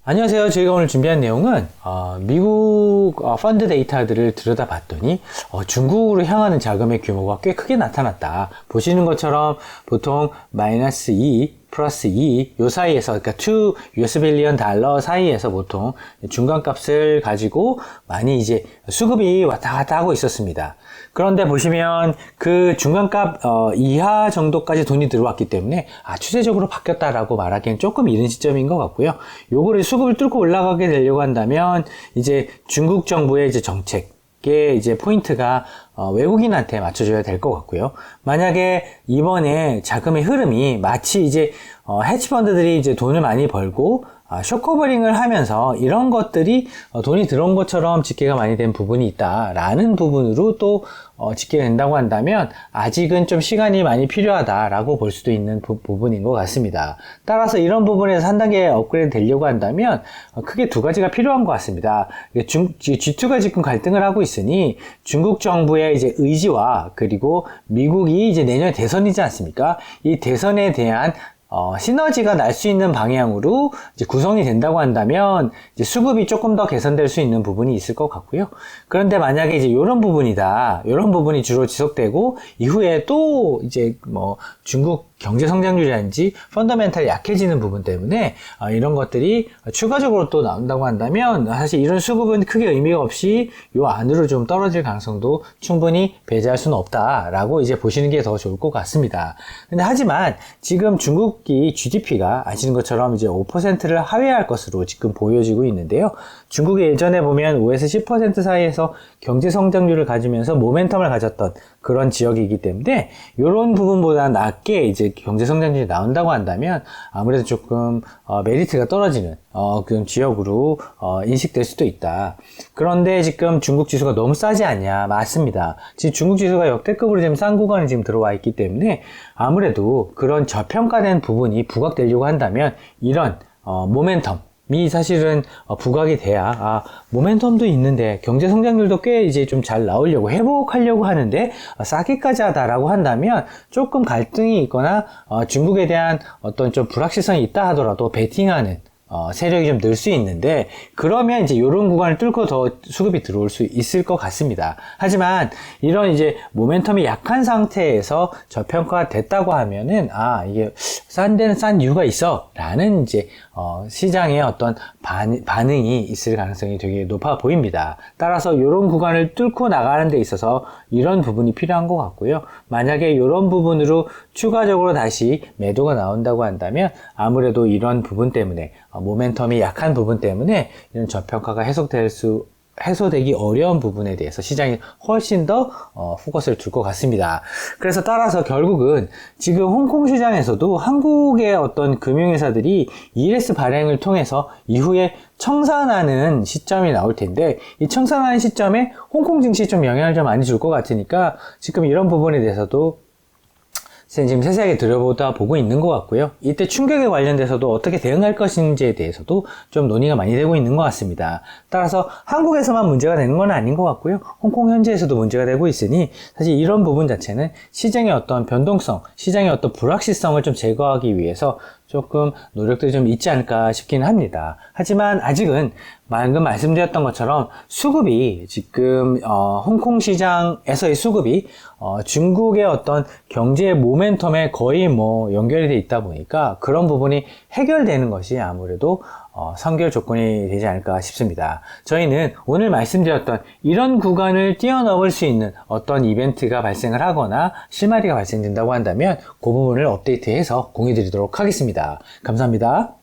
안녕하세요. 저희가 오늘 준비한 내용은 미국 펀드 데이터들을 들여다봤더니 중국으로 향하는 자금의 규모가 꽤 크게 나타났다. 보시는 것처럼 보통 마이너스 2, 플러스 2, 요 사이에서, 그러니까 2 US 빌리언 달러 사이에서 보통 중간값을 가지고 많이 이제 수급이 왔다 갔다 하고 있었습니다. 그런데 보시면 그 중간값 이하 정도까지 돈이 들어왔기 때문에 추세적으로 바뀌었다라고 말하기엔 조금 이른 시점인 것 같고요. 요거를 수급을 뚫고 올라가게 되려고 한다면 이제 중국 정부의 이제 정책에 이제 포인트가 외국인한테 맞춰줘야 될 것 같고요. 만약에 이번에 자금의 흐름이 마치 이제 헤지펀드들이 이제 돈을 많이 벌고 숏커버링을 하면서 이런 것들이 돈이 들어온 것처럼 집계가 많이 된 부분이 있다라는 부분으로 또 집계가 된다고 한다면 아직은 좀 시간이 많이 필요하다라고 볼 수도 있는 부분인 것 같습니다. 따라서 이런 부분에서 한 단계 업그레이드 되려고 한다면 크게 두 가지가 필요한 것 같습니다. G2가 지금 갈등을 하고 있으니 중국 정부의 이제 의지와 그리고 미국이 이제 내년에 대선이지 않습니까? 이 대선에 대한 시너지가 날 수 있는 방향으로 이제 구성이 된다고 한다면 이제 수급이 조금 더 개선될 수 있는 부분이 있을 것 같고요. 그런데 만약에 이제 이런 부분이다, 이런 부분이 주로 지속되고 이후에 또 이제 중국 경제 성장률이라든지 펀더멘탈이 약해지는 부분 때문에 이런 것들이 추가적으로 또 나온다고 한다면 사실 이런 수급은 크게 의미가 없이 요 안으로 좀 떨어질 가능성도 충분히 배제할 수는 없다라고 이제 보시는 게 더 좋을 것 같습니다. 근데 하지만 지금 중국이 GDP가 아시는 것처럼 이제 5%를 하회할 것으로 지금 보여지고 있는데요. 중국이 예전에 보면 5에서 10% 사이에서 경제 성장률을 가지면서 모멘텀을 가졌던 그런 지역이기 때문에 이런 부분보다 낮게 이제 경제 성장률이 나온다고 한다면 아무래도 조금 메리트가 떨어지는 그런 지역으로 인식될 수도 있다. 그런데 지금 중국 지수가 너무 싸지 않냐? 맞습니다. 지금 중국 지수가 역대급으로 지금 싼 구간에 지금 들어와 있기 때문에 아무래도 그런 저평가된 부분이 부각되려고 한다면 이런 모멘텀이 사실은 부각이 돼야 모멘텀도 있는데 경제 성장률도 꽤 이제 좀 잘 나오려고 회복하려고 하는데 싸게까지 하다라고 한다면 조금 갈등이 있거나 중국에 대한 어떤 좀 불확실성이 있다 하더라도 베팅하는 세력이 좀 늘 수 있는데 그러면 이제 이런 구간을 뚫고 더 수급이 들어올 수 있을 것 같습니다. 하지만 이런 이제 모멘텀이 약한 상태에서 저평가가 됐다고 하면은 이게 싼 데는 싼 이유가 있어 라는 이제 시장의 어떤 반응이 있을 가능성이 되게 높아 보입니다. 따라서 이런 구간을 뚫고 나가는 데 있어서 이런 부분이 필요한 것 같고요. 만약에 이런 부분으로 추가적으로 다시 매도가 나온다고 한다면 아무래도 이런 부분 때문에 모멘텀이 약한 부분 때문에 이런 저평가가 해소되기 어려운 부분에 대해서 시장이 훨씬 더 포커스를 둘 것 같습니다. 그래서 따라서 결국은 지금 홍콩 시장에서도 한국의 어떤 금융회사들이 ELS 발행을 통해서 이후에 청산하는 시점이 나올 텐데 이 청산하는 시점에 홍콩 증시에 좀 영향을 좀 많이 줄 것 같으니까 지금 이런 부분에 대해서도 지금 세세하게 들여보다 보고 있는 것 같고요. 이때 충격에 관련돼서도 어떻게 대응할 것인지에 대해서도 좀 논의가 많이 되고 있는 것 같습니다. 따라서 한국에서만 문제가 되는 건 아닌 것 같고요. 홍콩 현지에서도 문제가 되고 있으니 사실 이런 부분 자체는 시장의 어떤 변동성, 시장의 어떤 불확실성을 좀 제거하기 위해서 조금 노력들이 좀 있지 않을까 싶기는 합니다. 하지만 아직은 방금 말씀드렸던 것처럼 수급이 지금 홍콩 시장에서의 수급이 중국의 어떤 경제의 모멘텀에 거의 연결이 돼 있다 보니까 그런 부분이 해결되는 것이 아무래도 선결 조건이 되지 않을까 싶습니다. 저희는 오늘 말씀드렸던 이런 구간을 뛰어넘을 수 있는 어떤 이벤트가 발생을 하거나 실마리가 발생된다고 한다면 그 부분을 업데이트해서 공유드리도록 하겠습니다. 감사합니다.